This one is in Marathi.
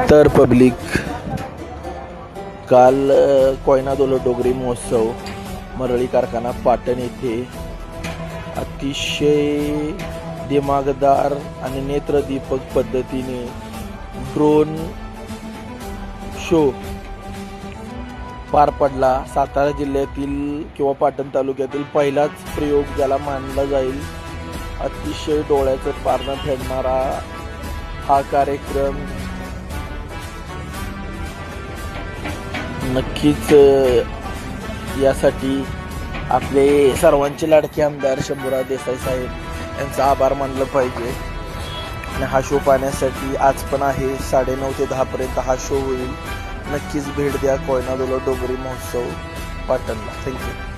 तर पब्लिक काल कोयनादोलो डोगरी महोत्सव मरळी कारखाना पाटण येथे अतिशय दिमागदार आणि नेत्रदीपक पद्धतीने ड्रोन शो पार पडला. सातारा जिल्ह्यातील किंवा पाटण तालुक्यातील पहिलाच प्रयोग ज्याला मानला जाईल. अतिशय डोळ्याचं पारणं फेडणारा हा कार्यक्रम नक्कीच यासाठी आपले सर्वांचे लाडके आमदार शंभूराज देसाई साहेब यांचा आभार मानलं पाहिजे. आणि हा शो पाहण्यासाठी आज पण आहे 9:30 ते 10 पर्यंत हा शो होईल. नक्कीच भेट द्या कोयनादोलो डोगरी महोत्सव पाटणला. थँक्यू.